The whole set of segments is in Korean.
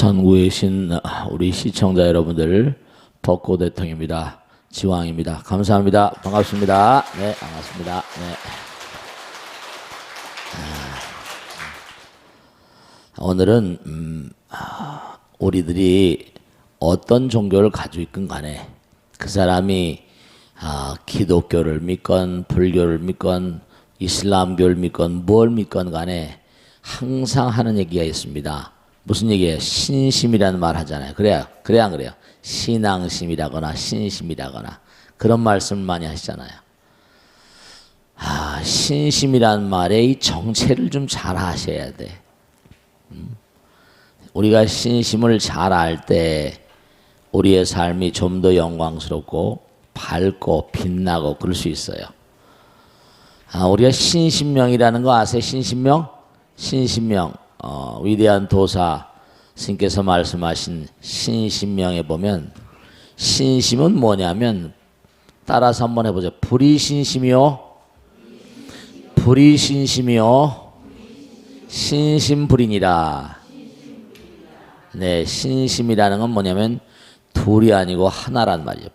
전국에 계신 우리 시청자 여러분들 벚꽃 대통입니다. 지왕입니다. 감사합니다. 반갑습니다. 네, 반갑습니다. 네. 오늘은 우리들이 어떤 종교를 가지고 있건 간에 그 사람이 기독교를 믿건 불교를 믿건 이슬람교를 믿건 뭘 믿건 간에 항상 하는 얘기가 있습니다. 무슨 얘기예요? 신심이라는 말 하잖아요. 그래야 안 그래요? 신앙심이라거나 신심이라거나 그런 말씀을 많이 하시잖아요. 신심이라는 말의 이 정체를 좀 잘 하셔야 돼. 우리가 신심을 잘 알 때 우리의 삶이 좀 더 영광스럽고 밝고 빛나고 그럴 수 있어요. 우리가 신신명이라는 거 아세요? 신신명? 신신명. 위대한 도사 스님께서 말씀하신 신신명에 보면 신심은 뭐냐면 따라서 한번 해보죠. 불이신심이요. 불이신심이요. 신심불이니라. 네, 신심이라는 건 뭐냐면 둘이 아니고 하나란 말이에요.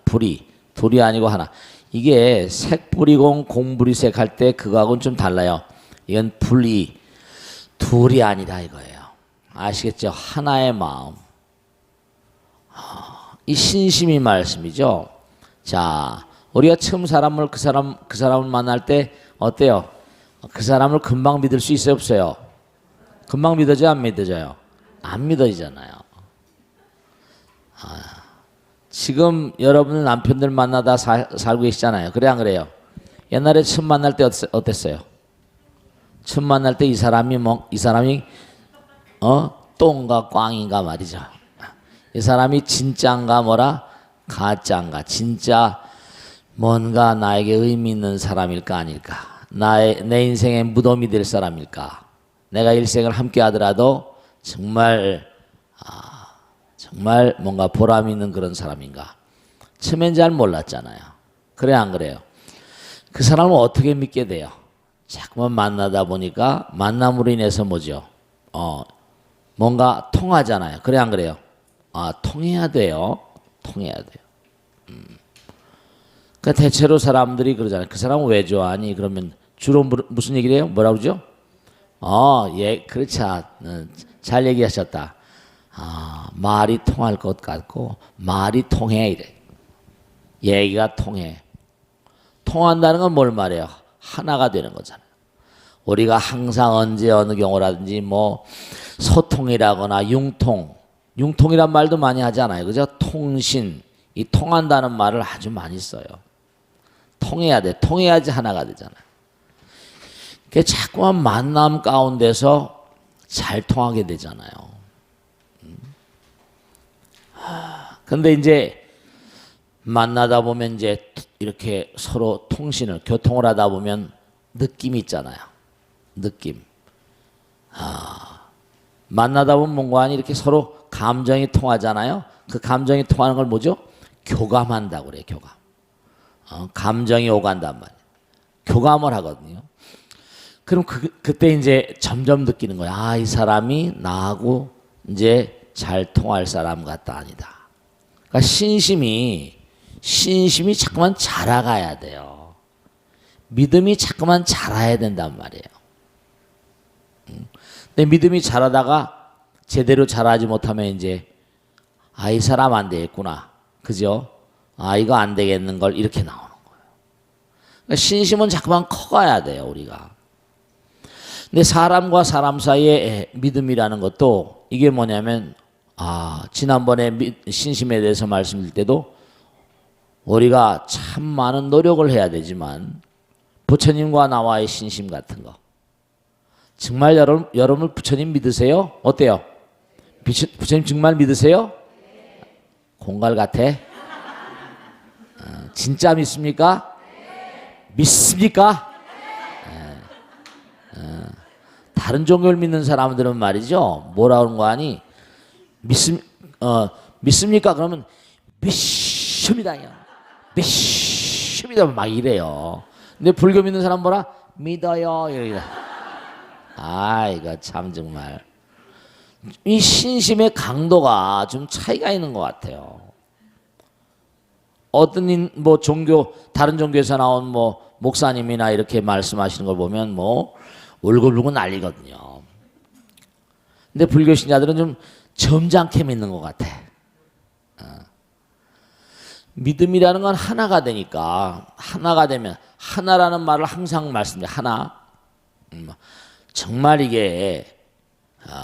둘이 아니고 하나. 이게 색불이공 공불이색 할 때 그거하고는 좀 달라요. 이건 둘이 아니다 이거예요. 아시겠죠? 하나의 마음. 이 신심이 말씀이죠. 자, 우리가 처음 그 사람을 만날 때 어때요? 그 사람을 금방 믿을 수 있어요, 없어요? 금방 믿어져요, 안 믿어져요? 안 믿어지잖아요. 지금 여러분 남편들 만나다 살고 계시잖아요. 그래 안 그래요? 옛날에 처음 만날 때 어땠어요? 처음 만날 때 이 사람이 똥가 꽝인가 말이죠. 이 사람이 진짜인가 뭐라 가짜인가, 진짜 뭔가 나에게 의미 있는 사람일까 아닐까, 내 인생의 무덤이 될 사람일까, 내가 일생을 함께 하더라도 정말 뭔가 보람 있는 그런 사람인가. 처음엔 잘 몰랐잖아요. 그래 안 그래요? 그 사람을 어떻게 믿게 돼요? 자꾸만 만나다 보니까 만남으로 인해서 뭐죠? 뭔가 통하잖아요. 그래 안 그래요? 통해야 돼요. 통해야 돼요. 그러니까 대체로 사람들이 그러잖아요. 그 사람은 왜 좋아하니? 그러면 주로 무슨 얘기를 해요? 뭐라고 그러죠? 예, 그렇지. 잘 얘기하셨다. 말이 통할 것 같고 말이 통해 이래. 얘기가 통해. 통한다는 건 뭘 말해요? 하나가 되는 거잖아요. 우리가 항상 언제 어느 경우라든지 뭐 소통이라거나 융통이란 말도 많이 하잖아요. 그죠? 통신, 이 통한다는 말을 아주 많이 써요. 통해야 돼. 통해야지 하나가 되잖아요. 그게 자꾸만 만남 가운데서 잘 통하게 되잖아요. 근데 이제 만나다 보면 이제 이렇게 서로 교통을 하다 보면 느낌이 있잖아요. 느낌. 만나다 보면 뭔가 아니 이렇게 서로 감정이 통하잖아요. 그 감정이 통하는 걸 뭐죠? 교감한다고 그래요. 교감. 감정이 오간단 말이에요. 교감을 하거든요. 그럼 그때 이제 점점 느끼는 거야. 이 사람이 나하고 이제 잘 통할 사람 같다 아니다. 그러니까 신심이 자꾸만 자라가야 돼요. 믿음이 자꾸만 자라야 된단 말이에요. 근데 믿음이 자라다가 제대로 자라지 못하면 이제 이 사람 안 되겠구나. 그죠? 이거 안 되겠는 걸 이렇게 나오는 거예요. 그러니까 신심은 자꾸만 커가야 돼요, 우리가. 근데 사람과 사람 사이의 믿음이라는 것도 이게 뭐냐면 지난번에 신심에 대해서 말씀드릴 때도 우리가 참 많은 노력을 해야 되지만 부처님과 나와의 신심 같은 거 정말 여러분 부처님 믿으세요? 어때요? 부처님 정말 믿으세요? 공갈 같아? 진짜 믿습니까? 믿습니까? 다른 종교를 믿는 사람들은 말이죠. 뭐라 그런 거 아니? 믿습니까? 그러면 믿습니다. 믿습니다. 막 이래요. 근데 불교 믿는 사람 뭐라? 믿어요. 이거 참 정말. 이 신심의 강도가 좀 차이가 있는 것 같아요. 어떤 뭐 종교 다른 종교에서 나온 뭐 목사님이나 이렇게 말씀하시는 걸 보면 뭐 울고불고 난리거든요. 근데 불교 신자들은 좀 점잖게 믿는 것 같아. 믿음이라는 건 하나가 되니까 하나가 되면 하나라는 말을 항상 말씀드려요. 하나. 정말 이게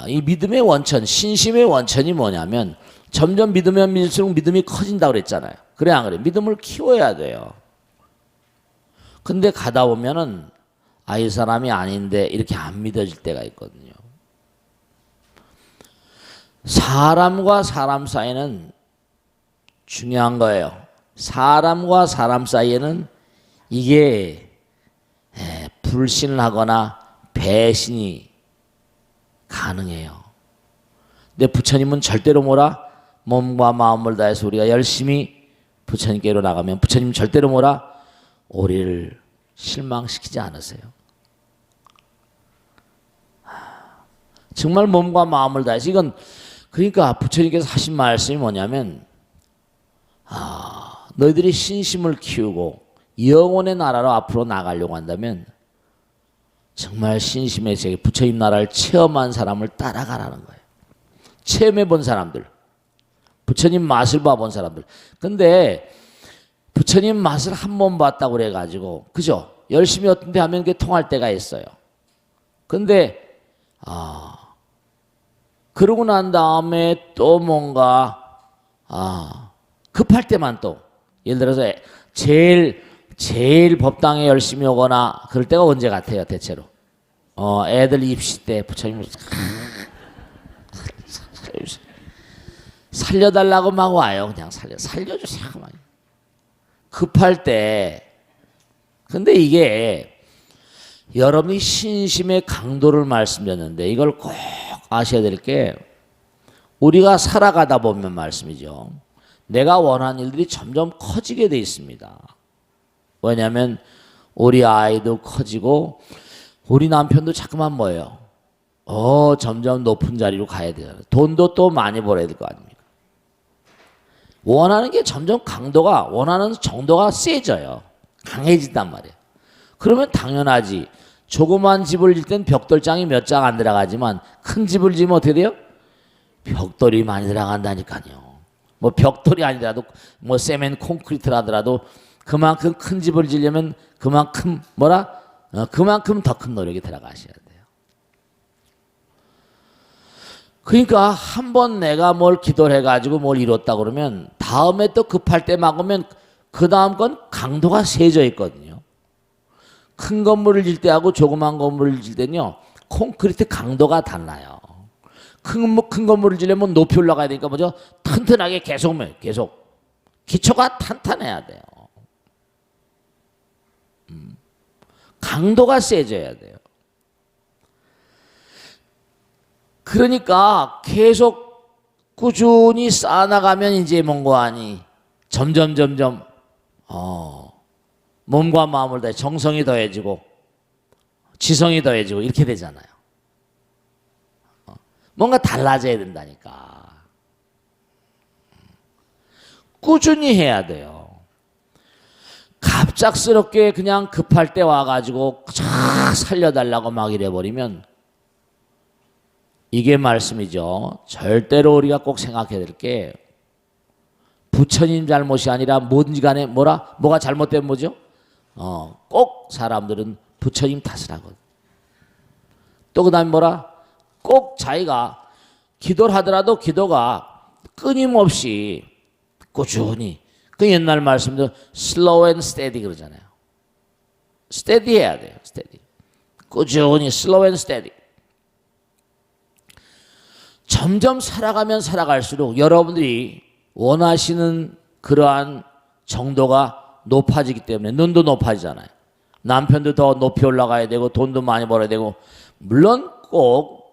이 믿음의 원천, 신심의 원천이 뭐냐면 점점 믿으면 믿을수록 믿음이 커진다고 그랬잖아요. 그래 안 그래? 믿음을 키워야 돼요. 근데 가다 보면은 이 사람이 아닌데 이렇게 안 믿어질 때가 있거든요. 사람과 사람 사이는 중요한 거예요. 사람과 사람 사이에는 이게 불신을 하거나 배신이 가능해요. 근데 부처님은 절대로 뭐라? 몸과 마음을 다해서 우리가 열심히 부처님께로 나가면 부처님 절대로 뭐라? 우리를 실망시키지 않으세요. 정말 몸과 마음을 다해서 이건 그러니까 부처님께서 하신 말씀이 뭐냐면 너희들이 신심을 키우고 영혼의 나라로 앞으로 나가려고 한다면 정말 신심의 세계 부처님 나라를 체험한 사람을 따라가라는 거예요. 체험해 본 사람들, 부처님 맛을 봐본 사람들. 근데 부처님 맛을 한 번 봤다고 그래가지고 그죠? 열심히 어떤데 하면 그게 통할 때가 있어요. 근데 그러고 난 다음에 또 뭔가 급할 때만 또 예를 들어서 제일 법당에 열심히 오거나 그럴 때가 언제 같아요 대체로? 애들 입시 때 부처님 살려달라고 막 와요. 그냥 살려주세요. 막. 급할 때. 근데 이게 여러분이 신심의 강도를 말씀드렸는데 이걸 꼭 아셔야 될 게 우리가 살아가다 보면 말씀이죠. 내가 원하는 일들이 점점 커지게 돼 있습니다. 왜냐하면 우리 아이도 커지고 우리 남편도 자꾸만 뭐예요? 점점 높은 자리로 가야 되잖아요. 돈도 또 많이 벌어야 될 거 아닙니까? 원하는 게 점점 강도가 원하는 정도가 세져요. 강해진단 말이에요. 그러면 당연하지. 조그만 집을 질 땐 벽돌장이 몇 장 안 들어가지만 큰 집을 지면 어떻게 돼요? 벽돌이 많이 들어간다니까요. 뭐 벽돌이 아니더라도 뭐 세멘 콘크리트라 하더라도 그만큼 큰 집을 지려면 그만큼 그만큼 더 큰 노력이 들어가셔야 돼요. 그러니까 한 번 내가 뭘 기도를 해가지고 뭘 이뤘다 그러면 다음에 또 급할 때 막으면 그 다음 건 강도가 세져 있거든요. 큰 건물을 질 때하고 조그만 건물을 질 때는요 콘크리트 강도가 달라요. 큰 건물을 지려면 높이 올라가야 되니까 뭐죠? 튼튼하게 계속 기초가 탄탄해야 돼요. 강도가 세져야 돼요. 그러니까 계속 꾸준히 쌓아나가면 이제 뭔가 하니 점점 몸과 마음을 다해 정성이 더해지고 지성이 더해지고 이렇게 되잖아요. 뭔가 달라져야 된다니까. 꾸준히 해야 돼요. 갑작스럽게 그냥 급할 때 와가지고 쫙 살려달라고 막 이래버리면 이게 말씀이죠. 절대로 우리가 꼭 생각해야 될 게 부처님 잘못이 아니라 뭐든지 간에 뭐가 잘못되면 뭐죠? 꼭 사람들은 부처님 탓을 하거든. 또 그 다음에 꼭 자기가 기도를 하더라도 기도가 끊임없이 꾸준히 그 옛날 말씀도 slow and steady 그러잖아요. steady 해야 돼요. steady. 꾸준히 slow and steady. 점점 살아가면 살아갈수록 여러분들이 원하시는 그러한 정도가 높아지기 때문에 눈도 높아지잖아요. 남편도 더 높이 올라가야 되고 돈도 많이 벌어야 되고 물론 꼭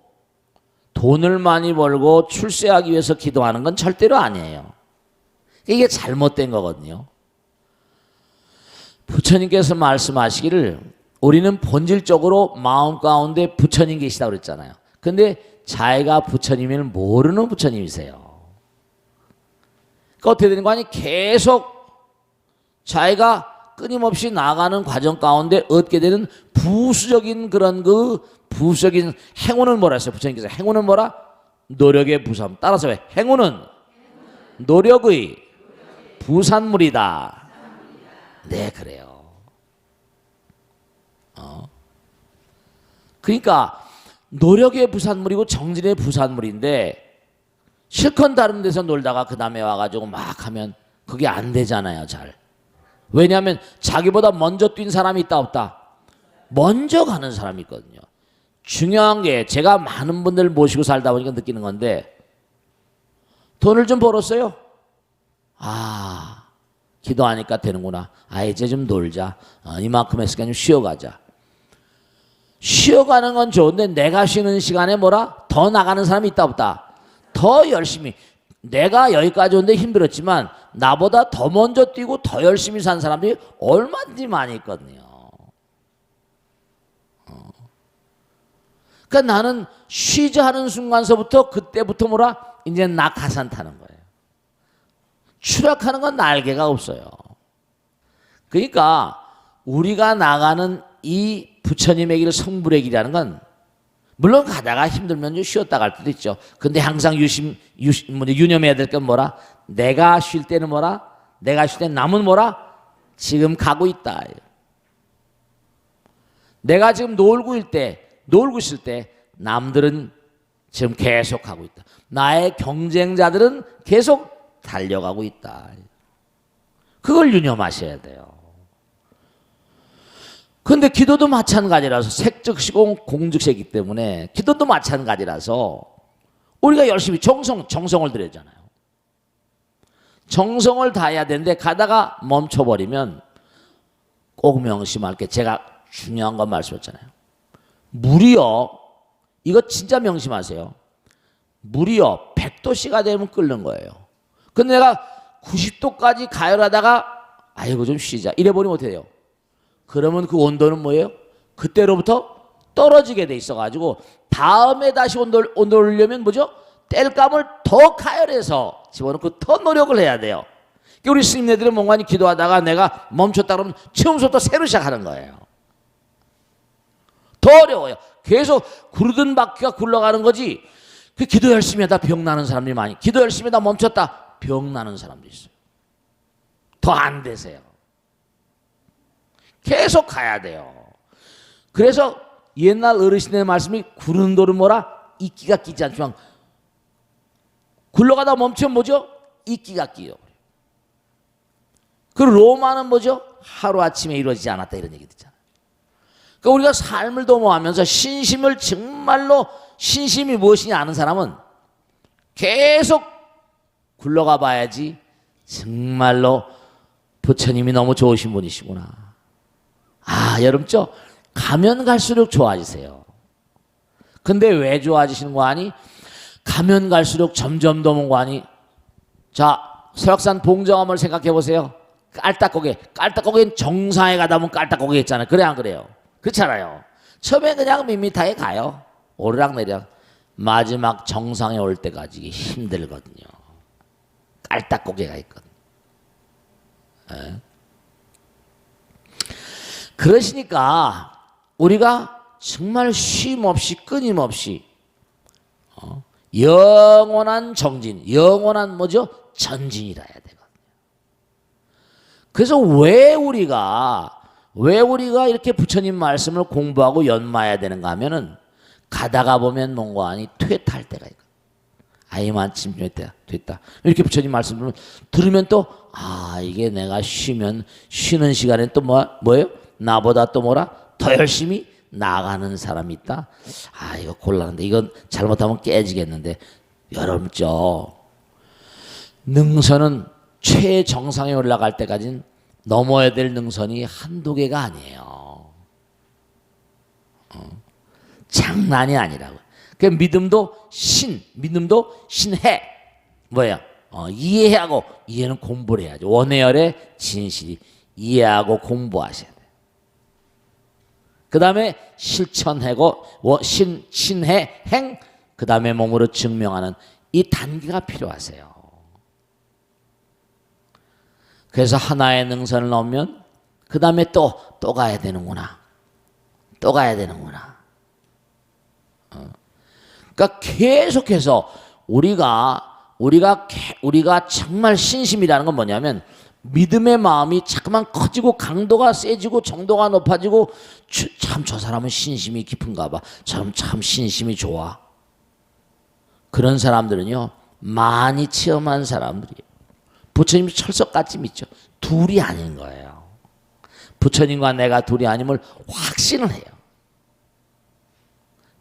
돈을 많이 벌고 출세하기 위해서 기도하는 건 절대로 아니에요. 이게 잘못된 거거든요. 부처님께서 말씀하시기를 우리는 본질적으로 마음 가운데 부처님 계시다고 그랬잖아요. 근데 자기가 부처님을 모르는 부처님이세요. 그러니까 어떻게 되는 거 아니? 계속 자기가 끊임없이 나가는 과정 가운데 얻게 되는 부수적인 그런 그 부수적인 행운은 뭐라 했어요? 부처님께서 행운은 뭐라? 노력의 부산. 따라서 왜? 행운은 노력의 부산물이다. 네, 그래요. 그러니까 노력의 부산물이고 정진의 부산물인데 실컷 다른 데서 놀다가 그 다음에 와가지고 막 하면 그게 안 되잖아요, 잘. 왜냐하면 자기보다 먼저 뛴 사람이 있다 없다? 먼저 가는 사람이 있거든요. 중요한 게 제가 많은 분들 모시고 살다 보니까 느끼는 건데 돈을 좀 벌었어요. 아, 기도하니까 되는구나. 아, 이제 좀 놀자. 이만큼 했으니까 좀 쉬어가자. 쉬어가는 건 좋은데 내가 쉬는 시간에 뭐라? 더 나가는 사람이 있다 없다? 더 열심히. 내가 여기까지 오는데 힘들었지만 나보다 더 먼저 뛰고 더 열심히 산 사람들이 얼마든지 많이 있거든요. 그러니까 나는 쉬자 하는 순간서부터 그때부터 뭐라? 이제 낙하산 타는 거예요. 추락하는 건 날개가 없어요. 그러니까 우리가 나가는 이 부처님의 길, 성불의 길이라는 건 물론 가다가 힘들면 좀 쉬었다 갈 때도 있죠. 근데 항상 유념해야 될 건 뭐라? 내가 쉴 때는 뭐라? 내가 쉴 때는 남은 뭐라? 지금 가고 있다. 내가 지금 놀고 있을 때 남들은 지금 계속 하고 있다. 나의 경쟁자들은 계속 달려가고 있다. 그걸 유념하셔야 돼요. 근데 기도도 마찬가지라서 색즉시공 공즉시이기 때문에 기도도 마찬가지라서 우리가 열심히 정성을 들였잖아요. 정성을 다해야 되는데 가다가 멈춰버리면 꼭 명심할 게 제가 중요한 건 말씀했잖아요. 물이요, 이거 진짜 명심하세요. 물이요 100도씨가 되면 끓는 거예요. 근데 내가 90도까지 가열하다가 아이고 좀 쉬자 이래버리면 어떻게 돼요? 그러면 그 온도는 뭐예요? 그때로부터 떨어지게 돼 있어가지고 다음에 다시 온도를 올리려면 뭐죠? 땔감을 더 가열해서 집어넣고 더 노력을 해야 돼요. 그러니까 우리 스님네들은 뭔가니 기도하다가 내가 멈췄다 그러면 처음부터 새로 시작하는 거예요. 더 어려워요. 계속 구르던 바퀴가 굴러가는 거지. 그 기도 열심히 하다 병 나는 사람들이 많이, 기도 열심히 하다 멈췄다 병 나는 사람도 있어요. 더 안 되세요. 계속 가야 돼요. 그래서 옛날 어르신의 말씀이 구르는 돌은 뭐라? 이끼가 끼지 않지만 굴러가다 멈추면 뭐죠? 이끼가 끼요. 그 로마는 뭐죠? 하루아침에 이루어지지 않았다 이런 얘기 듣잖아요. 그러니까 우리가 삶을 도모하면서 신심을 정말로 신심이 무엇이냐 아는 사람은 계속 굴러가 봐야지 정말로 부처님이 너무 좋으신 분이시구나. 아, 여러분죠? 가면 갈수록 좋아지세요. 근데 왜 좋아지시는 거 아니? 가면 갈수록 점점 더 뭔가 아니? 자, 설악산 봉정암을 생각해 보세요. 깔딱고개는 정상에 가다 보면 깔딱고개 있잖아요. 그래 안 그래요? 그렇잖아요. 처음에 그냥 밋밋하게 가요. 오르락내리락. 마지막 정상에 올 때까지 힘들거든요. 깔딱고개가 있거든요. 네. 그러시니까 우리가 정말 쉼없이 끊임없이 영원한 정진, 영원한 뭐죠? 전진이라 해야 되거든요. 그래서 왜 우리가 이렇게 부처님 말씀을 공부하고 연마해야 되는가 하면은 가다가 보면 뭔가 아니 퇴탈 때가 있거든요. 아이만침 됐다. 이렇게 부처님 말씀을 들으면 또 이게 내가 쉬는 시간에 또 뭐예요? 나보다 또 뭐라? 더 열심히 나가는 사람이 있다. 이거 곤란한데 이건 잘못하면 깨지겠는데 여러분죠. 능선은 최정상에 올라갈 때까지는 넘어야 될 능선이 한두 개가 아니에요. 장난이 아니라고. 그 믿음도 신해. 뭐야? 이해하고 이해는 공부를 해야죠. 원해열의 진실이 이해하고 공부하셔야 돼요. 그 다음에 실천하고 신해 행, 그 다음에 몸으로 증명하는 이 단계가 필요하세요. 그래서 하나의 능선을 넘으면 그 다음에 또 가야 되는구나. 또 가야 되는구나. 그러니까 계속해서 우리가 정말 신심이라는 건 뭐냐면 믿음의 마음이 자꾸만 커지고 강도가 세지고 정도가 높아지고 참 저 사람은 신심이 깊은가 봐. 참 신심이 좋아. 그런 사람들은요 많이 체험한 사람들이에요. 부처님이 철석같이 믿죠. 둘이 아닌 거예요. 부처님과 내가 둘이 아님을 확신을 해요.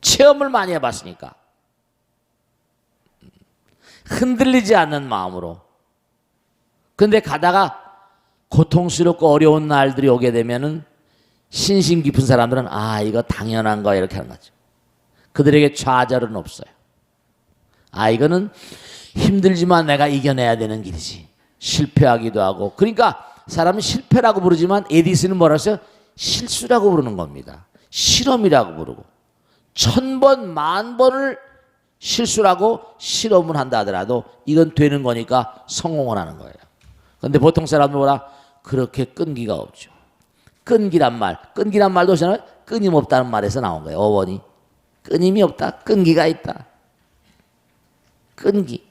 체험을 많이 해봤으니까. 흔들리지 않는 마음으로. 근데 가다가 고통스럽고 어려운 날들이 오게 되면은 신심 깊은 사람들은 아 이거 당연한 거야 이렇게 하는 거죠. 그들에게 좌절은 없어요. 아 이거는 힘들지만 내가 이겨내야 되는 길이지. 실패하기도 하고. 그러니까 사람은 실패라고 부르지만 에디슨은 뭐라 했어요? 실수라고 부르는 겁니다. 실험이라고 부르고 1000번, 10,000번을 실수라고 실험을 한다 하더라도 이건 되는 거니까 성공을 하는 거예요. 그런데 보통 사람들 뭐라? 그렇게 끈기가 없죠. 끈기란 말도 저는 끊임없다는 말에서 나온 거예요. 어원이. 끊임이 없다. 끈기가 있다. 끈기.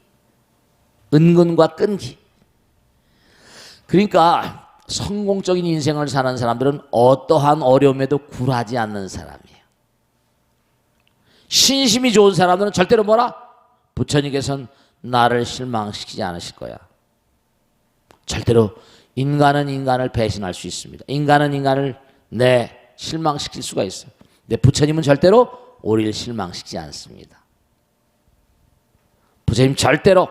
은근과 끈기. 그러니까 성공적인 인생을 사는 사람들은 어떠한 어려움에도 굴하지 않는 사람이에요. 신심이 좋은 사람들은 절대로 뭐라? 부처님께서는 나를 실망시키지 않으실 거야. 절대로 인간은 인간을 배신할 수 있습니다. 인간은 인간을 실망시킬 수가 있어요. 근데 부처님은 절대로 우리를 실망시키지 않습니다. 부처님 절대로.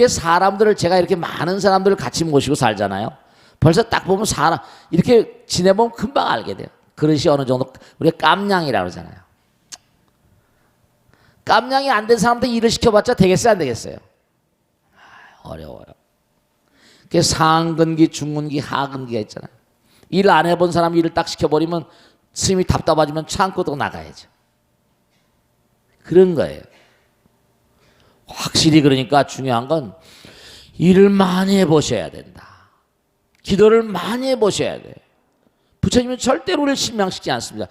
사람들을 제가 이렇게 많은 사람들을 같이 모시고 살잖아요. 벌써 딱 보면 사람 이렇게 지내보면 금방 알게 돼요. 그릇이 어느 정도 우리가 깜냥이라고 그러잖아요. 깜냥이 안 된 사람한테 일을 시켜봤자 되겠어요 안 되겠어요? 어려워요. 상근기, 중근기, 하근기가 있잖아요. 일 안 해본 사람 일을 딱 시켜버리면 스님이 답답해지면 참고 또 나가야죠. 그런 거예요. 확실히 그러니까 중요한 건 일을 많이 해보셔야 된다. 기도를 많이 해보셔야 돼. 부처님은 절대로 우리를 실망시키지 않습니다.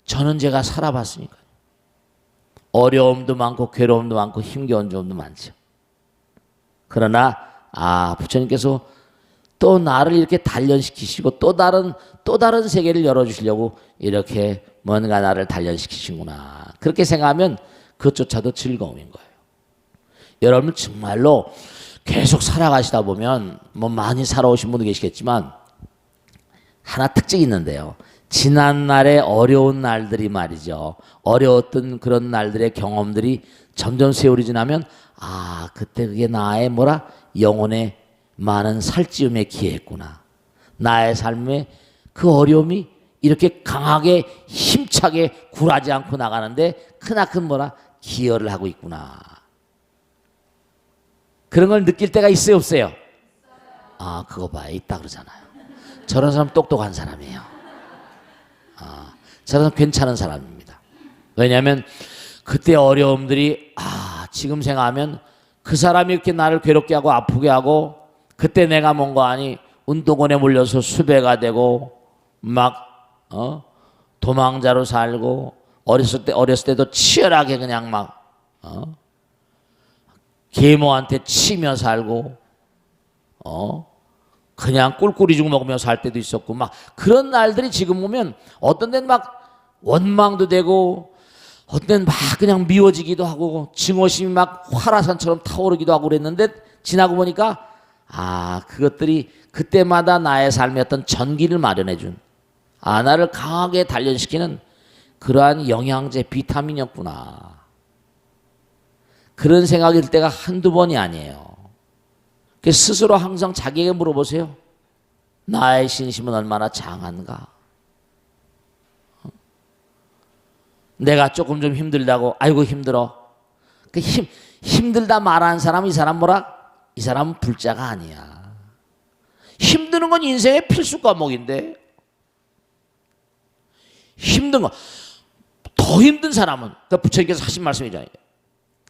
저는 제가 살아봤으니까. 어려움도 많고 괴로움도 많고 힘겨운 점도 많죠. 그러나 부처님께서 또 나를 이렇게 단련시키시고 또 다른 세계를 열어주시려고 이렇게 뭔가 나를 단련시키시구나. 그렇게 생각하면 그것조차도 즐거움인 거예요. 여러분 정말로 계속 살아가시다 보면 뭐 많이 살아오신 분도 계시겠지만 하나 특징이 있는데요. 지난날의 어려운 날들이 말이죠. 어려웠던 그런 날들의 경험들이 점점 세월이 지나면 그때 그게 나의 영혼의 많은 살찌움에 기했구나. 나의 삶에 그 어려움이 이렇게 강하게 힘차게 굴하지 않고 나가는데 크나큰 기여를 하고 있구나. 그런 걸 느낄 때가 있어요 없어요? 그거 봐요. 있다 그러잖아요. 저런 사람 똑똑한 사람이에요. 저런 사람 괜찮은 사람입니다. 왜냐하면 그때 어려움들이 지금 생각하면 그 사람이 이렇게 나를 괴롭게 하고 아프게 하고 그때 내가 뭔가 아니 운동원에 몰려서 수배가 되고 도망자로 살고 어렸을 때도 치열하게 그냥 계모한테 치며 살고 그냥 꿀꿀이 죽 먹으며 살 때도 있었고 그런 날들이 지금 보면 어떤 데는 원망도 되고 어떤 데는 그냥 미워지기도 하고 증오심이 화라산처럼 타오르기도 하고 그랬는데 지나고 보니까 그것들이 그때마다 나의 삶의 어떤 전기를 마련해 준 나를 강하게 단련시키는 그러한 영양제 비타민이었구나. 그런 생각이 들 때가 한두 번이 아니에요. 스스로 항상 자기에게 물어보세요. 나의 신심은 얼마나 장한가? 내가 조금 좀 힘들다고 아이고 힘들어. 힘들다 말하는 사람 이 사람 이 사람은 불자가 아니야. 힘드는 건 인생의 필수 과목인데 힘든 거. 더 힘든 사람은 그러니까 부처님께서 하신 말씀이잖아요.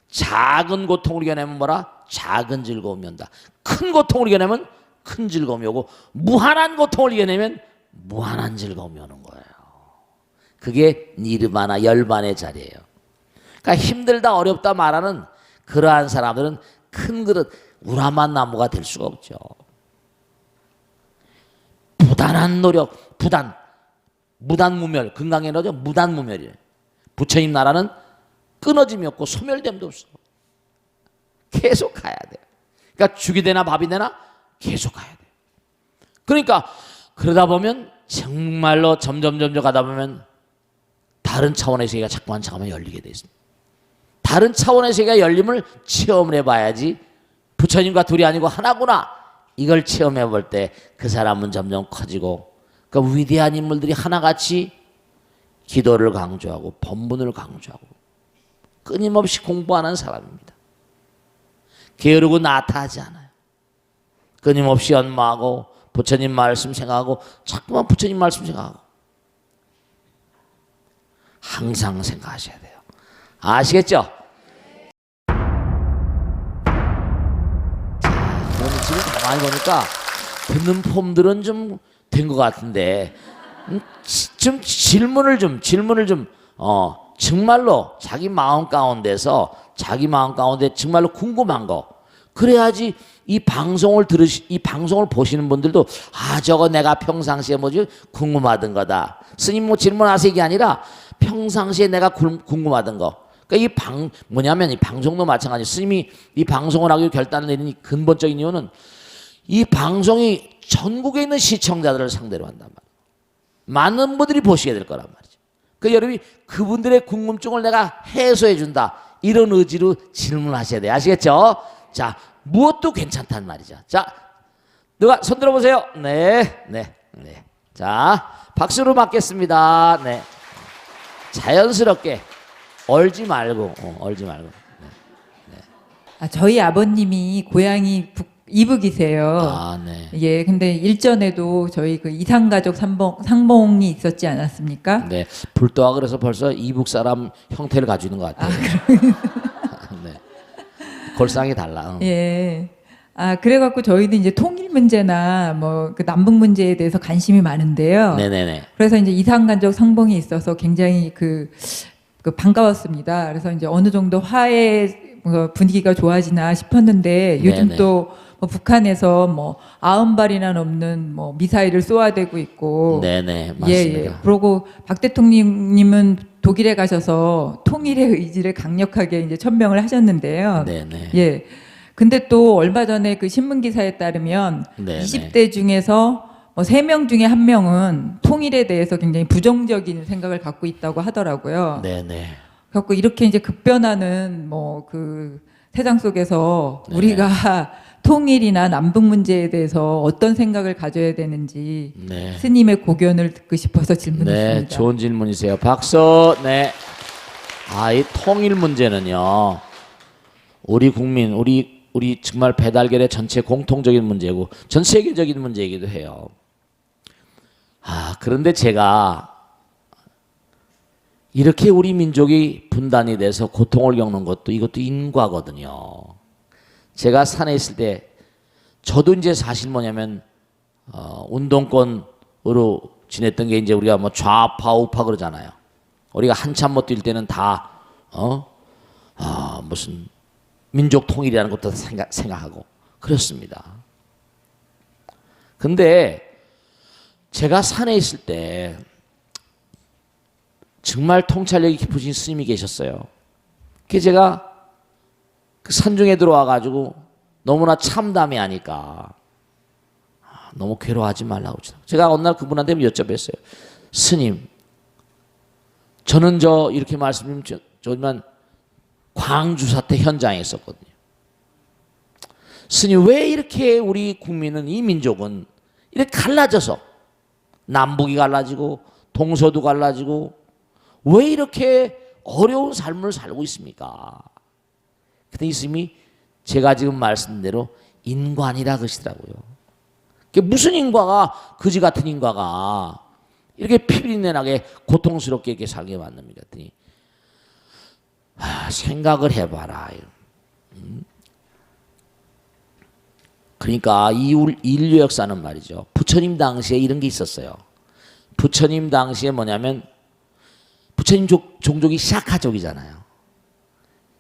작은 고통을 이겨내면 뭐라? 작은 즐거움이 온다. 큰 고통을 이겨내면 큰 즐거움이 오고 무한한 고통을 이겨내면 무한한 즐거움이 오는 거예요. 그게 니르바나 열반의 자리예요. 그러니까 힘들다 어렵다 말하는 그러한 사람들은 큰 그릇 우라만 나무가 될 수가 없죠. 부단한 노력, 무단무멸, 건강에너지 무단무멸이에요. 부처님 나라는 끊어짐이 없고 소멸됨도 없어. 계속 가야 돼요. 그러니까 죽이 되나 밥이 되나 계속 가야 돼요. 그러니까 그러다 보면 정말로 점점 가다 보면 다른 차원의 세계가 자꾸만 열리게 돼 있습니다. 다른 차원의 세계가 열림을 체험을 해봐야지 부처님과 둘이 아니고 하나구나 이걸 체험해 볼 때 그 사람은 점점 커지고 그 위대한 인물들이 하나같이 기도를 강조하고 법문을 강조하고 끊임없이 공부하는 사람입니다. 게으르고 나타하지 않아요. 끊임없이 연마하고 부처님 말씀 생각하고 자꾸만 부처님 말씀 생각하고 항상 생각하셔야 돼요. 아시겠죠? 자, 그럼 지금 가만히 보니까 듣는 폼들은 좀 된 것 같은데 좀 질문을 좀 정말로 자기 마음 가운데 정말로 궁금한 거 그래야지 이 방송을 보시는 분들도 저거 내가 평상시에 뭐지 궁금하던 거다. 스님 뭐 질문하세요 이게 아니라 평상시에 내가 궁금하던 거. 그러니까 이 방송도 마찬가지. 스님이 이 방송을 하기로 결단을 내린 근본적인 이유는 이 방송이 전국에 있는 시청자들을 상대로 한단 말이에요. 많은 분들이 보시게 될 거란 말이죠. 그 여러분이 그분들의 궁금증을 내가 해소해 준다. 이런 의지로 질문하셔야 돼요. 아시겠죠? 자, 무엇도 괜찮단 말이죠. 자, 누가 손 들어보세요. 네. 자, 박수로 맞겠습니다. 네. 자연스럽게 얼지 말고. 네. 저희 아버님이 고향이 이북이세요. 네. 예, 근데 일전에도 저희 그 이산가족 상봉이 있었지 않았습니까? 네. 불도와 그래서 벌써 이북 사람 형태를 가지고 있는 것 같아요. 네. 골상이 달라. 예. 그래갖고 저희는 이제 통일 문제나 뭐 그 남북 문제에 대해서 관심이 많은데요. 네네네. 그래서 이제 이산가족 상봉이 있어서 굉장히 그 반가웠습니다. 그래서 이제 어느 정도 화해 분위기가 좋아지나 싶었는데 요즘 네네. 또 뭐 북한에서 뭐 90발이나 넘는 뭐 미사일을 쏘아대고 있고. 네네. 맞습니다. 그리고 박 대통령님은 독일에 가셔서 통일의 의지를 강력하게 이제 천명을 하셨는데요. 네네. 예. 근데 또 얼마 전에 그 신문 기사에 따르면 네네. 20대 중에서 뭐 3명 중에 1명은 통일에 대해서 굉장히 부정적인 생각을 갖고 있다고 하더라고요. 네네. 그래서 이렇게 이제 급변하는 뭐 그 세상 속에서 네. 우리가 통일이나 남북 문제에 대해서 어떤 생각을 가져야 되는지 네. 스님의 고견을 듣고 싶어서 질문했습니다. 네, 좋은 질문이세요. 박수. 네. 이 통일 문제는요. 우리 국민, 우리 정말 배달결의 전체 공통적인 문제고 전 세계적인 문제이기도 해요. 그런데 제가 이렇게 우리 민족이 분단이 돼서 고통을 겪는 것도 이것도 인과거든요. 제가 산에 있을 때 저도 이제 사실 뭐냐면 운동권으로 지냈던 게 이제 우리가 뭐 좌파 우파 그러잖아요. 우리가 한참 못 뛸 때는 다 무슨 민족 통일이라는 것도 생각하고 그렇습니다. 근데 제가 산에 있을 때 정말 통찰력이 깊으신 스님이 계셨어요. 그래서 제가 그 산중에 들어와 가지고 너무나 참담해 하니까 너무 괴로워하지 말라고 제가 어느 날 그분한테 여쭤봤어요. 스님, 저는 이렇게 말씀드리면 광주 사태 현장에 있었거든요. 스님, 왜 이렇게 우리 국민은 이 민족은 이렇게 갈라져서 남북이 갈라지고 동서도 갈라지고 왜 이렇게 어려운 삶을 살고 있습니까? 그때 이 스님이 제가 지금 말씀대로 인관이라 그러시더라고요. 무슨 인과가, 거지 같은 인과가 이렇게 피비린내나게 고통스럽게 이렇게 살게 만듭니까? 그랬더니 생각을 해봐라. 그러니까 이 인류 역사는 말이죠. 부처님 당시에 이런 게 있었어요. 부처님 당시에 뭐냐면 부처님 종족이 샤카족이잖아요.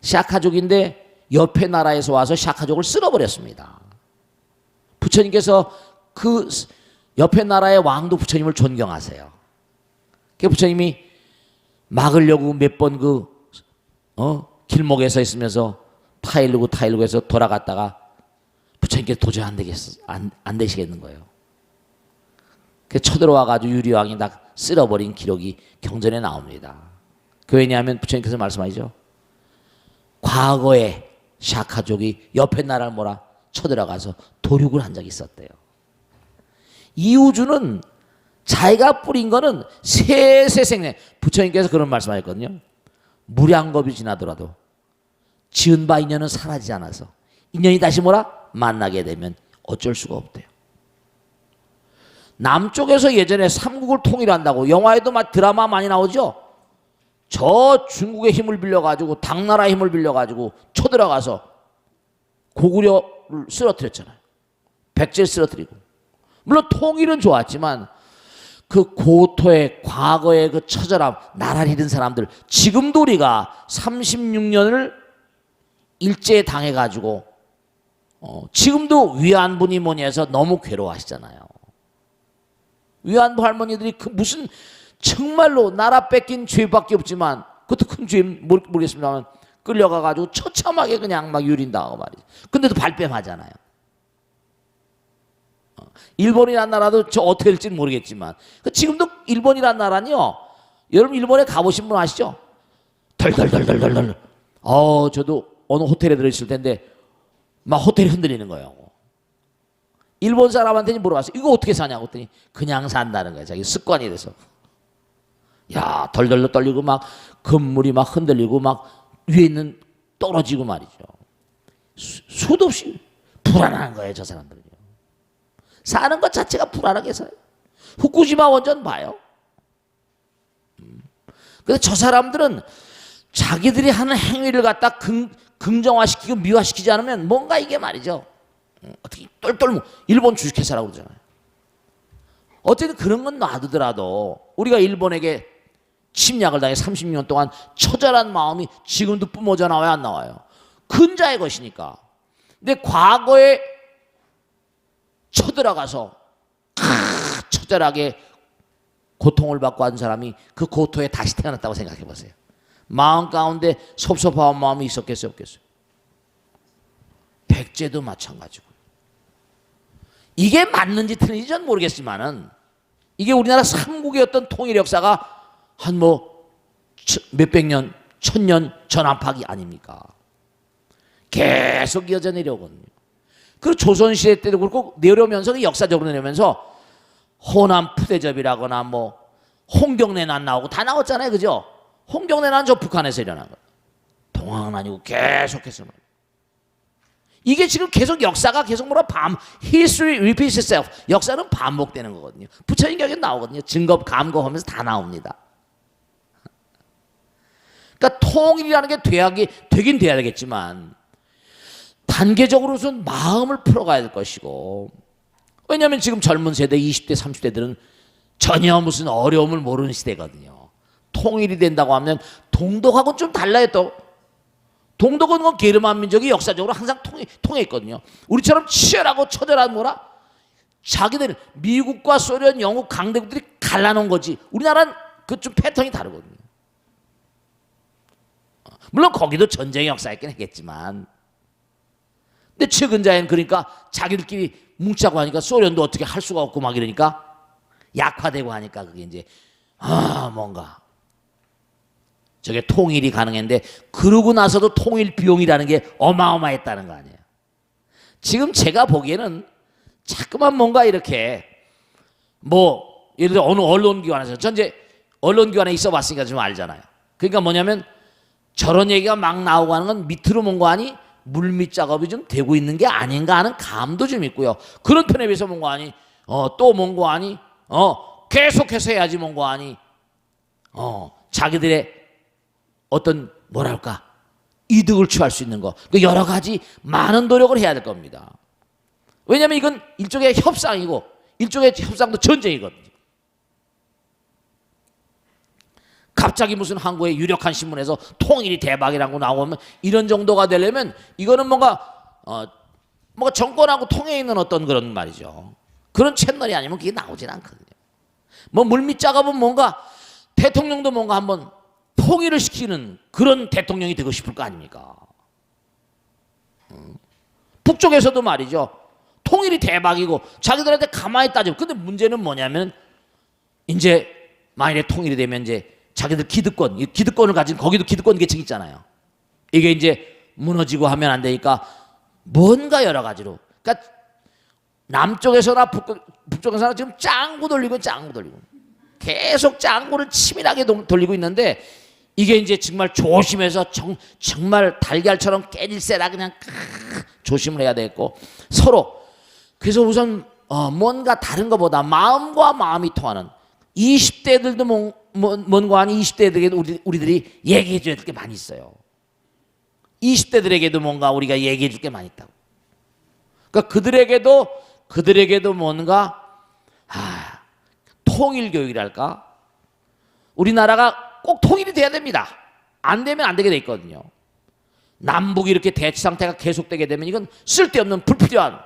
샤카족인데 옆에 나라에서 와서 샤카족을 쓸어버렸습니다. 부처님께서 그 옆에 나라의 왕도 부처님을 존경하세요. 그 부처님이 막으려고 몇 번 길목에 서 있으면서 타일르고 해서 돌아갔다가 부처님께 도저히 안 되시겠는 거예요. 그 쳐들어와가지고 유리왕이 다 쓸어버린 기록이 경전에 나옵니다. 그 왜냐하면 부처님께서 말씀하시죠. 과거에 샤카족이 옆에 나라를 쳐들어가서 도륙을 한 적이 있었대요. 이 우주는 자기가 뿌린 거는 세세생내 부처님께서 그런 말씀하셨거든요. 무량겁이 지나더라도 지은 바 인연은 사라지지 않아서 인연이 다시 만나게 되면 어쩔 수가 없대요. 남쪽에서 예전에 삼국을 통일한다고 영화에도 드라마 많이 나오죠. 저 중국의 힘을 빌려가지고 당나라의 힘을 빌려가지고 쳐들어가서 고구려를 쓰러뜨렸잖아요. 백제를 쓰러뜨리고. 물론 통일은 좋았지만 그 고토의 과거의 그 처절함, 나라를 잃은 사람들, 지금도 우리가 36년을 일제에 당해가지고 지금도 위안부니 뭐니 해서 너무 괴로워하시잖아요. 위안부 할머니들이 그 무슨 정말로 나라 뺏긴 죄밖에 없지만 그것도 큰 죄 모르겠습니다만 끌려가가지고 처참하게 그냥 막 유린당하고 말이죠. 근데도 발뺌하잖아요. 일본이란 나라도 저 어떻게 될지는 모르겠지만 지금도 일본이란 나라는요. 여러분 일본에 가보신 분 아시죠? 덜덜덜덜덜. 저도 어느 호텔에 들어있을 텐데 막 호텔이 흔들리는 거예요. 일본 사람한테는 물어봤어요. 이거 어떻게 사냐고 했더니 그냥 산다는 거예요. 자기 습관이 돼서. 야, 덜덜 떨리고 막 건물이 막 흔들리고 막 위에 있는 떨어지고 말이죠. 수도 없이 불안한 거예요, 저 사람들은요. 사는 것 자체가 불안하게 살아요. 후쿠시마 원전 봐요. 그래서 저 사람들은 자기들이 하는 행위를 갖다 긍정화시키고 미화시키지 않으면 뭔가 이게 말이죠. 어떻게 똘똘 일본 주식회사라고 그러잖아요. 어쨌든 그런 건 놔두더라도 우리가 일본에게 침략을 당해 30년 동안 처절한 마음이 지금도 뿜어져 나와야 안 나와요. 근자의 것이니까. 근데 과거에 쳐들어가서 처절하게 고통을 받고 한 사람이 그 고통에 다시 태어났다고 생각해 보세요. 마음 가운데 섭섭한 마음이 있었겠어요, 없겠어요? 백제도 마찬가지고. 이게 맞는지 틀린지 전 모르겠지만은 이게 우리나라 삼국의 어떤 통일 역사가 한 몇백 년, 1000년 전 안팎이 아닙니까? 계속 이어져 내려오거든요. 그리고 조선시대 때도 그렇고 내려오면서 역사적으로 내려오면서 호남 푸대접이라거나 홍경래난 나오고 다 나왔잖아요. 그죠? 홍경래난 저 북한에서 일어난 거예요. 동학은 아니고 계속해서. 이게 지금 계속 역사가 계속 history repeats itself. 역사는 반복되는 거거든요. 부처님 격에 나오거든요. 증거, 감거하면서 다 나옵니다. 그러니까 통일이라는 게 되긴 돼야 되겠지만 단계적으로선 마음을 풀어가야 될 것이고, 왜냐하면 지금 젊은 세대 20대 30대들은 전혀 무슨 어려움을 모르는 시대거든요. 통일이 된다고 하면 동독하고는 좀 달라요. 또 동독은 게르만 민족이 역사적으로 항상 통해 있거든요. 우리처럼 치열하고 처절한 자기들 미국과 소련, 영국 강대국들이 갈라놓은 거지. 우리나라는 그 좀 패턴이 다르거든요. 물론 거기도 전쟁의 역사였긴 했겠지만, 근데 최근자엔 그러니까 자기들끼리 뭉치자고 하니까 소련도 어떻게 할 수가 없고 막 이러니까 약화되고 하니까 그게 이제 뭔가 저게 통일이 가능했는데 그러고 나서도 통일 비용이라는 게 어마어마했다는 거 아니에요. 지금 제가 보기에는 자꾸만 뭔가 이렇게 예를 들어 어느 언론기관에서 전제 언론기관에 있어 봤으니까 좀 알잖아요. 그러니까 뭐냐면 저런 얘기가 막 나오고 하는 건 밑으로 뭔가 하니 물밑 작업이 좀 되고 있는 게 아닌가 하는 감도 좀 있고요. 그런 편에 비해서 뭔가 하니 또 뭔가 하니 계속해서 해야지 뭔가 아니 자기들의 어떤 뭐랄까 이득을 취할 수 있는 거, 그 여러 가지 많은 노력을 해야 될 겁니다. 왜냐하면 이건 일종의 협상이고 일종의 협상도 전쟁이거든요. 갑자기 무슨 한국의 유력한 신문에서 통일이 대박이라고 나오면 이런 정도가 되려면 이거는 뭔가 정권하고 통해 있는 어떤 그런 말이죠. 그런 채널이 아니면 그게 나오진 않거든요. 뭐 물밑 작업은 뭔가 대통령도 뭔가 한번 통일을 시키는 그런 대통령이 되고 싶을 거 아닙니까? 북쪽에서도 말이죠. 통일이 대박이고 자기들한테 가만히 따지고, 근데 문제는 뭐냐면 이제 만일에 통일이 되면 이제 자기들 기득권을 가진 거기도 기득권 계층 있잖아요. 이게 이제 무너지고 하면 안 되니까 뭔가 여러 가지로, 그러니까 남쪽에서나 북쪽에서나 지금 짱구 돌리고 계속 짱구를 치밀하게 돌리고 있는데, 이게 이제 정말 조심해서 정말 달걀처럼 깨질세라 그냥 조심을 해야 되겠고, 서로 그래서 우선 뭔가 다른 것보다 마음과 마음이 통하는 20대들도 뭔가 아니 20대들에게도 우리들이 얘기해 줘야 될 게 많이 있어요. 20대들에게도 뭔가 우리가 얘기해 줄 게 많이 있다고. 그러니까 그들에게도 뭔가 통일 교육이랄까? 우리나라가 꼭 통일이 돼야 됩니다. 안 되면 안 되게 돼 있거든요. 남북이 이렇게 대치 상태가 계속되게 되면 이건 쓸데없는 불필요한,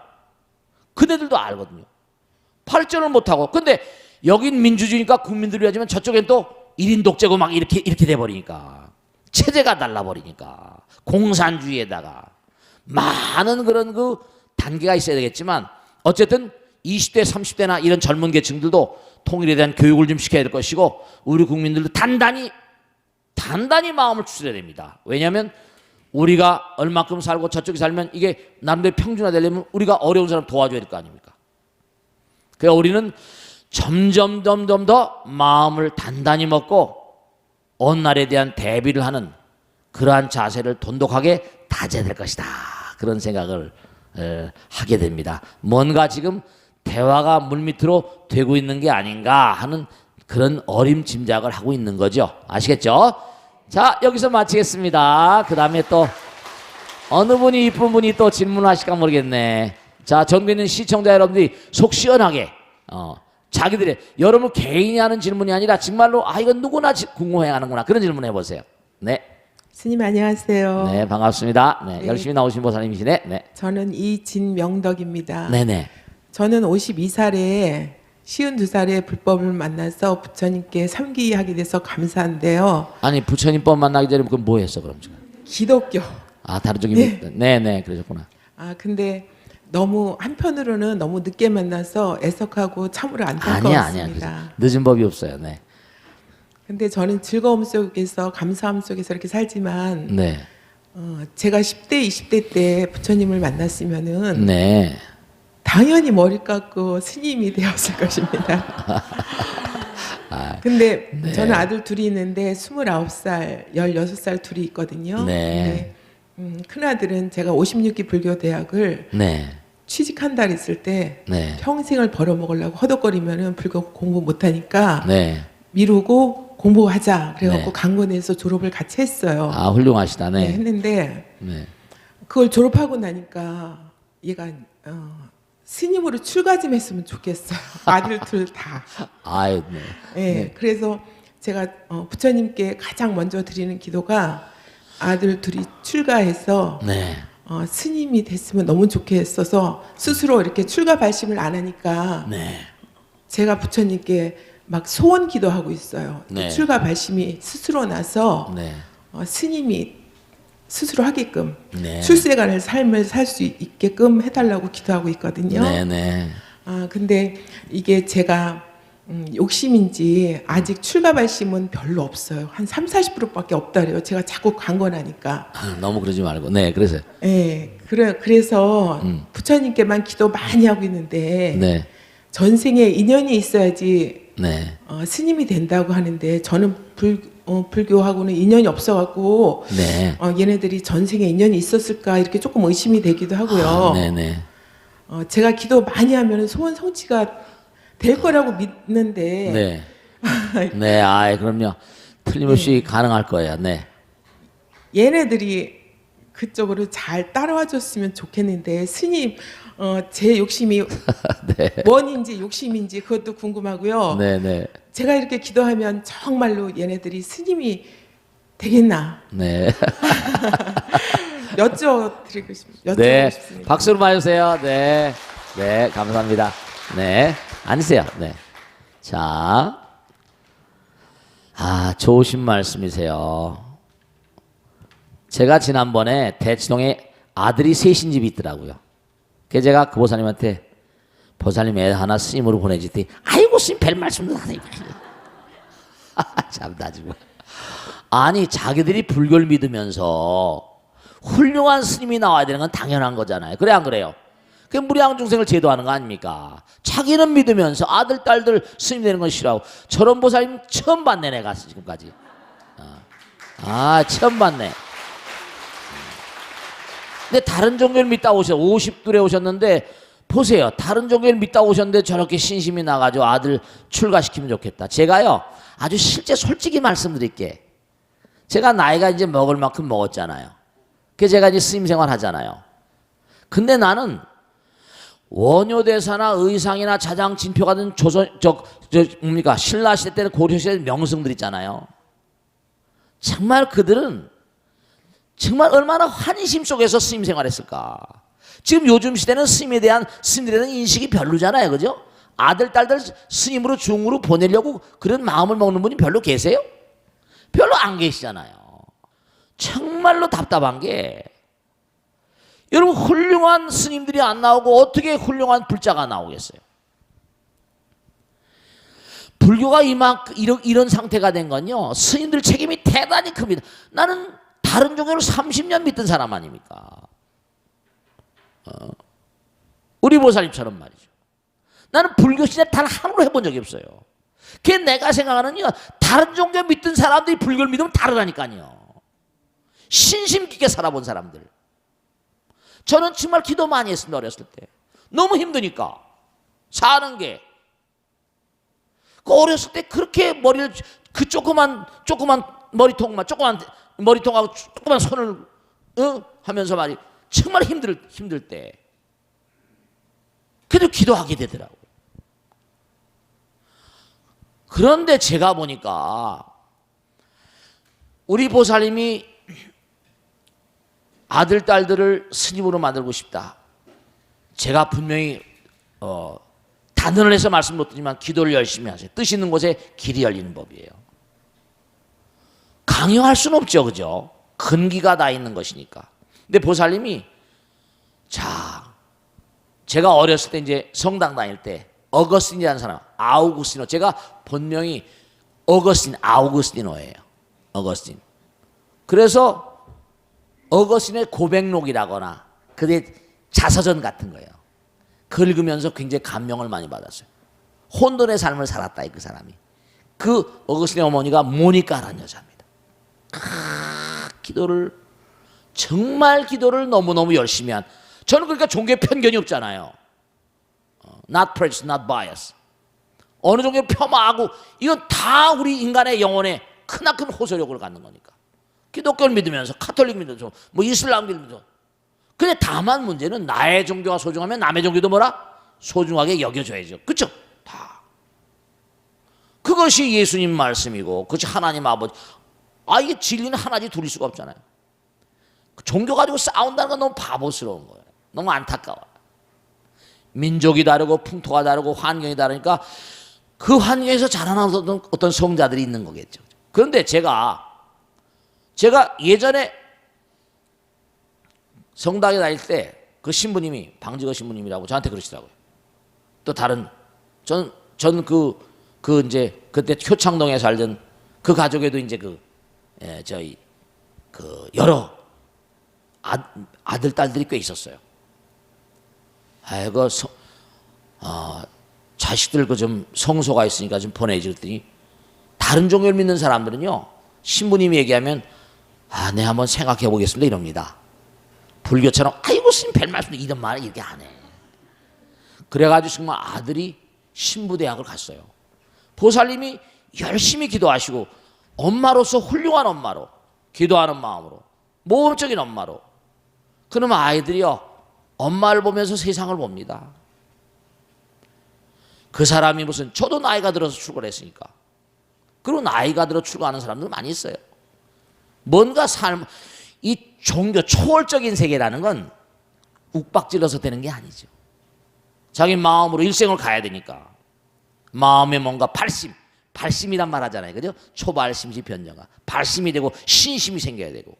그네들도 알거든요. 발전을 못하고. 근데 여긴 민주주의니까 국민들이 하지만 저쪽엔 또 1인 독재고 막 이렇게 돼버리니까, 체제가 달라버리니까, 공산주의에다가 많은 그런 그 단계가 있어야 되겠지만, 어쨌든 20대 30대나 이런 젊은 계층들도 통일에 대한 교육을 좀 시켜야 될 것이고, 우리 국민들도 단단히 마음을 추스려야 됩니다. 왜냐하면 우리가 얼마큼 살고 저쪽이 살면 이게 나름대로 평준화되려면 우리가 어려운 사람 도와줘야 될 거 아닙니까? 그러니까 우리는 점점 더 마음을 단단히 먹고 어느 날에 대한 대비를 하는 그러한 자세를 돈독하게 다져야 될 것이다. 그런 생각을 하게 됩니다. 뭔가 지금 대화가 물밑으로 되고 있는 게 아닌가 하는 그런 어림짐작을 하고 있는 거죠. 아시겠죠? 자, 여기서 마치겠습니다. 그 다음에 또 어느 분이 이쁜 분이 또 질문하실까 모르겠네. 자, 전국에 있는 시청자 여러분들이 속 시원하게 자기들의, 여러분 개인이 하는 질문이 아니라 정말로 이건 누구나 궁금해하는구나, 그런 질문 해보세요. 네. 스님 안녕하세요. 네, 반갑습니다. 네, 네. 열심히 나오신 보살님이시네. 네. 저는 이진명덕입니다. 네네. 저는 52살에 52살에 불법을 만나서 부처님께 삼기하게 돼서 감사한데요. 아니 부처님법 만나기 전에 그럼 뭐 했어 그럼 지금? 기독교. 다른 쪽이 네. 네네 그러셨구나. 근데 너무 한편으로는 너무 늦게 만나서 애석하고 참으로 아니야. 안타까웠습니다. 늦은 법이 없어요. 네. 근데 저는 즐거움 속에서 감사함 속에서 이렇게 살지만 네. 제가 10대 20대 때 부처님을 만났으면은 네. 당연히 머리 깎고 스님이 되었을 것입니다. 근데 네. 저는 아들 둘이 있는데 29살, 16살 둘이 있거든요. 네. 큰아들은 제가 56기 불교 대학을 네. 취직한 달 있을 때 네. 평생을 벌어먹으려고 허덕거리면은 불교 공부 못하니까 네. 미루고 공부하자 그래갖고 네. 강건에서 졸업을 같이 했어요. 훌륭하시다. 네, 네. 했는데 네. 그걸 졸업하고 나니까 얘가 스님으로 출가 좀 했으면 좋겠어요. 아들 둘 다. 아유, 네. 네, 그래서 제가 부처님께 가장 먼저 드리는 기도가 아들 둘이 출가해서 네. 스님이 됐으면 너무 좋겠어서 스스로 이렇게 출가 발심을 안 하니까 네. 제가 부처님께 막 소원 기도하고 있어요. 네. 출가 발심이 스스로 나서 네. 스님이 스스로 하게끔 네. 출세간의 삶을 살 수 있게끔 해달라고 기도하고 있거든요. 네. 근데 이게 제가 욕심인지 아직 출가 발심은 별로 없어요. 한 30-40%밖에 없다래요. 제가 자꾸 강건하니까. 너무 그러지 말고. 네. 그래서. 네, 그래서 부처님께만 기도 많이 하고 있는데 네. 전생에 인연이 있어야지 네. 스님이 된다고 하는데 저는 불교하고는 인연이 없어갖고 네. 얘네들이 전생에 인연이 있었을까 이렇게 조금 의심이 되기도 하고요. 네네. 제가 기도 많이 하면 소원 성취가 될 거라고 믿는데 네. 네, 아이 그럼요. 틀림없이 가능할 거예요. 네. 얘네들이 그쪽으로 잘 따라와 줬으면 좋겠는데 스님 제 욕심이 네. 원인지 욕심인지 그것도 궁금하고요. 네, 네. 제가 이렇게 기도하면 정말로 얘네들이 스님이 되겠나 네. 여쭤보고 네. 싶습니다. 박수로 맞으세요. 네. 네, 감사합니다. 네. 앉으세요. 네. 자. 좋으신 말씀이세요. 제가 지난번에 대치동에 아들이 셋인 집이 있더라고요. 그래서 제가 그 보사님한테 보사님 애 하나 스님으로 보내주더니 아이고 스님 별 말씀도 하세요. 참 나지고. 아니 자기들이 불교를 믿으면서 훌륭한 스님이 나와야 되는 건 당연한 거잖아요. 그래 안 그래요? 그 무량중생을 제도하는 거 아닙니까? 자기는 믿으면서 아들 딸들 스님 되는 건 싫어하고 저런 보살님 처음 봤네 내가 지금까지. 처음 봤네. 근데 다른 종교를 믿다 오셔 50둘에 오셨는데 보세요. 다른 종교를 믿다 오셨는데 저렇게 신심이 나가지고 아들 출가시키면 좋겠다. 제가요 아주 실제 솔직히 말씀드릴게. 제가 나이가 이제 먹을 만큼 먹었잖아요. 그래서 제가 이제 스님 생활 하잖아요. 근데 나는 원효대사나 의상이나 자장 진표 같은 뭡니까 신라 시대 때는 고려 시대 명승들 있잖아요. 정말 그들은 정말 얼마나 환희심 속에서 스님 생활했을까. 지금 요즘 시대는 스님에 대한 스님들에 대한 인식이 별로잖아요, 그죠? 아들 딸들 스님으로 중으로 보내려고 그런 마음을 먹는 분이 별로 계세요? 별로 안 계시잖아요. 정말로 답답한 게 여러분 훌륭한 스님들이 안 나오고 어떻게 훌륭한 불자가 나오겠어요? 불교가 이런 상태가 된 건요 스님들 책임이 대단히 큽니다. 나는 다른 종교를 30년 믿던 사람 아닙니까? 우리 보살님처럼 말이죠. 나는 불교 신앙 단 하루로 해본 적이 없어요. 그게 내가 생각하는요 다른 종교 믿던 사람들이 불교를 믿으면 다르다니까요. 신심 깊게 살아본 사람들. 저는 정말 기도 많이 했습니다. 어렸을 때 너무 힘드니까 사는 게. 그 어렸을 때 그렇게 머리를 그 조그만 머리통만 조그만 머리통하고 조그만 손을 하면서 말이 정말 힘들 때 그래도 기도하게 되더라고요. 그런데 제가 보니까 우리 보살님이 아들 딸들을 스님으로 만들고 싶다. 제가 분명히 단언을 해서 말씀 못 드리지만 기도를 열심히 하세요. 뜻 있는 곳에 길이 열리는 법이에요. 강요할 수는 없죠, 그죠? 근기가 다 있는 것이니까. 근데 보살님이 제가 어렸을 때 이제 성당 다닐 때 어거스틴이라는 사람, 아우구스티노, 제가 본명이 아우구스티노예요. 어거스틴. 그래서 어거스틴의 고백록이라거나 그의 자서전 같은 거예요. 긁으면서 굉장히 감명을 많이 받았어요. 혼돈의 삶을 살았다 그 사람이. 그 어거스틴의 어머니가 모니카라는 여자입니다. 정말 기도를 너무너무 열심히 한. 저는 그러니까 종교에 편견이 없잖아요. Not prejudice, not bias. 어느 종교를 폄하하고 이건 다 우리 인간의 영혼에 크나큰 호소력을 갖는 거니까. 기독교를 믿으면서 카톨릭 믿으면서 뭐 이슬람 믿으면서. 근데 다만 문제는 나의 종교가 소중하면 남의 종교도 소중하게 여겨줘야죠. 그렇죠? 다. 그것이 예수님 말씀이고 그것이 하나님 아버지. 이게 진리는 하나지 둘일 수가 없잖아요. 종교 가지고 싸운다는 건 너무 바보스러운 거예요. 너무 안타까워요. 민족이 다르고 풍토가 다르고 환경이 다르니까 그 환경에서 자라나는 어떤 성자들이 있는 거겠죠. 그런데 제가 예전에 성당에 다닐 때 그 신부님이 방직어 신부님이라고 저한테 그러시더라고요. 또 다른 전 이제 그때 효창동에 살던 그 가족에도 이제 저희 여러 아들 딸들이 꽤 있었어요. 자식들 좀 성소가 있으니까 좀 보내주더니 다른 종교를 믿는 사람들은요 신부님이 얘기하면 네 한번 생각해 보겠습니다 이럽니다. 불교처럼 아이고 스님 별 말씀도 이런 말을 이렇게 안 해. 그래가지고 정말 아들이 신부대학을 갔어요. 보살님이 열심히 기도하시고 엄마로서 훌륭한 엄마로 기도하는 마음으로 모범적인 엄마로 그러면 아이들이요 엄마를 보면서 세상을 봅니다. 그 사람이 무슨 저도 나이가 들어서 출가했으니까 그리고 나이가 들어 출가하는 사람들 많이 있어요. 뭔가 삶 이 종교 초월적인 세계라는 건 욱박질러서 되는 게 아니죠. 자기 마음으로 일생을 가야 되니까 마음에 뭔가 발심이란 말 하잖아요. 그죠? 초발심시 변정아. 발심이 되고 신심이 생겨야 되고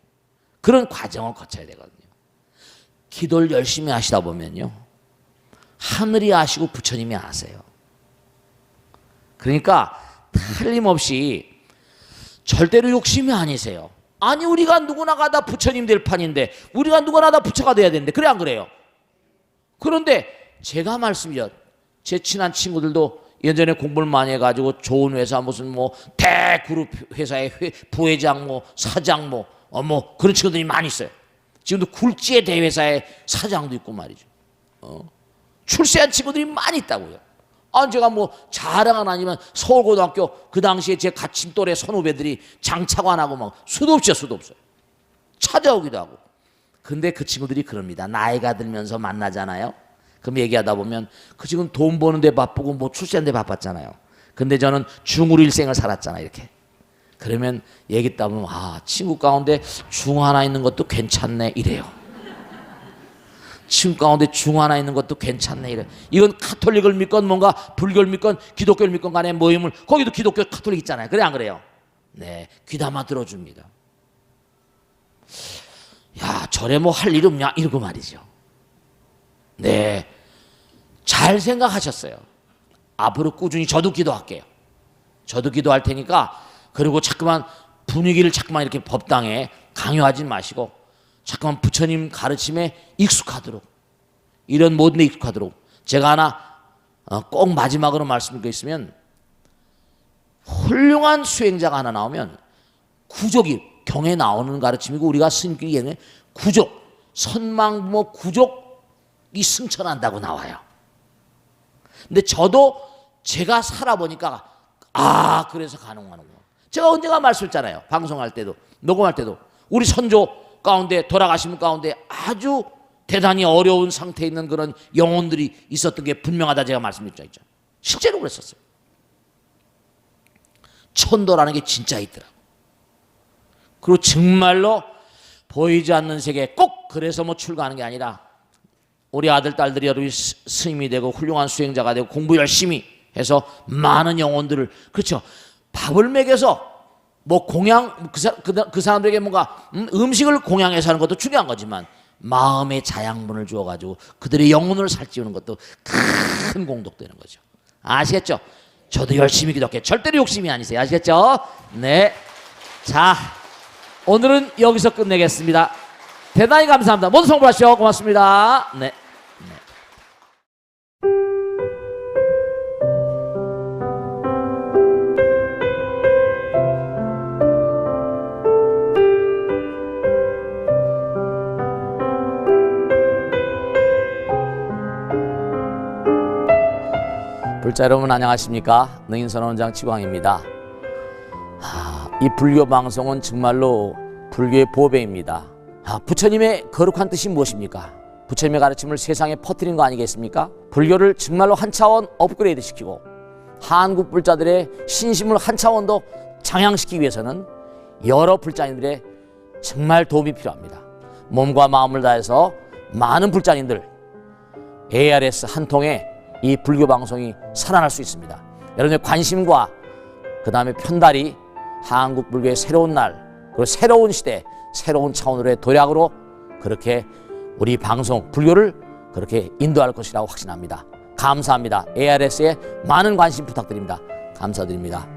그런 과정을 거쳐야 되거든요. 기도를 열심히 하시다 보면요. 하늘이 아시고 부처님이 아세요. 그러니까 틀림없이 절대로 욕심이 아니세요. 아니 우리가 누구나가 다 부처님 될 판인데 우리가 누구나 다 부처가 돼야 되는데 그래 안 그래요? 그런데 제가 말씀드려 제 친한 친구들도 예전에 공부를 많이 해가지고 좋은 회사 무슨 뭐 대그룹 회사의 부회장 뭐 사장 뭐 그런 친구들이 많이 있어요. 지금도 굴지의 대회사의 사장도 있고 말이죠. 출세한 친구들이 많이 있다고요. 제가 뭐 자랑은 아니면 서울고등학교 그 당시에 제 같은 또래 선후배들이 장차관하고 막 수도 없어요. 찾아오기도 하고. 근데 그 친구들이 그럽니다. 나이가 들면서 만나잖아요. 그럼 얘기하다 보면 그 지금 돈 버는데 바쁘고 뭐 출세하는데 바빴잖아요. 근데 저는 중으로 일생을 살았잖아요. 이렇게. 그러면 얘기 듣다 보면 친구 가운데 중 하나 있는 것도 괜찮네 이래요. 친구 가운데 중 하나 있는 것도 괜찮네 이래. 이건 카톨릭을 믿건 뭔가 불교를 믿건 기독교를 믿건 간에 모임을 거기도 기독교 카톨릭 있잖아요. 그래 안 그래요? 네, 귀담아 들어줍니다. 야 절에 뭐 할 일 없냐 이러고 말이죠. 네, 잘 생각하셨어요. 앞으로 꾸준히 저도 기도할게요. 저도 기도할 테니까 그리고 자꾸만 분위기를 자꾸만 이렇게 법당에 강요하지 마시고 자꾸만 부처님 가르침에 익숙하도록 이런 모든 데 익숙하도록 제가 하나 꼭 마지막으로 말씀드릴 게 있으면 훌륭한 수행자가 하나 나오면 구족이 경에 나오는 가르침이고 우리가 스님끼리 얘기하는 구족 선망부모 구족이 승천한다고 나와요. 근데 저도 제가 살아보니까 그래서 가능하는구나. 제가 언젠가 말씀했잖아요. 방송할 때도 녹음할 때도 우리 선조 가운데 돌아가신 분 가운데 아주 대단히 어려운 상태에 있는 그런 영혼들이 있었던 게 분명하다 제가 말씀드렸죠. 실제로 그랬었어요. 천도라는 게 진짜 있더라고. 그리고 정말로 보이지 않는 세계 꼭 그래서 뭐 출가하는 게 아니라 우리 아들 딸들이 여러분이 스님이 되고 훌륭한 수행자가 되고 공부 열심히 해서 많은 영혼들을 그렇죠. 밥을 먹여서 뭐 공양 그 사람들에게 뭔가 음식을 공양해서 하는 것도 중요한 거지만 마음의 자양분을 주어가지고 그들의 영혼을 살찌우는 것도 큰 공덕되는 거죠. 아시겠죠? 저도 열심히 기도할게요. 절대로 욕심이 아니세요. 아시겠죠? 네. 자, 오늘은 여기서 끝내겠습니다. 대단히 감사합니다. 모두 성불하시오. 고맙습니다. 네. 불자 여러분 안녕하십니까? 능인선원장 치광입니다. 이 불교 방송은 정말로 불교의 보배입니다. 부처님의 거룩한 뜻이 무엇입니까? 부처님의 가르침을 세상에 퍼뜨린 거 아니겠습니까? 불교를 정말로 한 차원 업그레이드 시키고 한국 불자들의 신심을 한 차원 더 장양시키기 위해서는 여러 불자님들의 정말 도움이 필요합니다. 몸과 마음을 다해서 많은 불자님들 ARS 한 통에 이 불교 방송이 살아날 수 있습니다. 여러분의 관심과 그 다음에 편달이 한국 불교의 새로운 날 그리고 새로운 시대 새로운 차원으로의 도약으로 그렇게 우리 방송 불교를 그렇게 인도할 것이라고 확신합니다. 감사합니다. ARS에 많은 관심 부탁드립니다. 감사드립니다.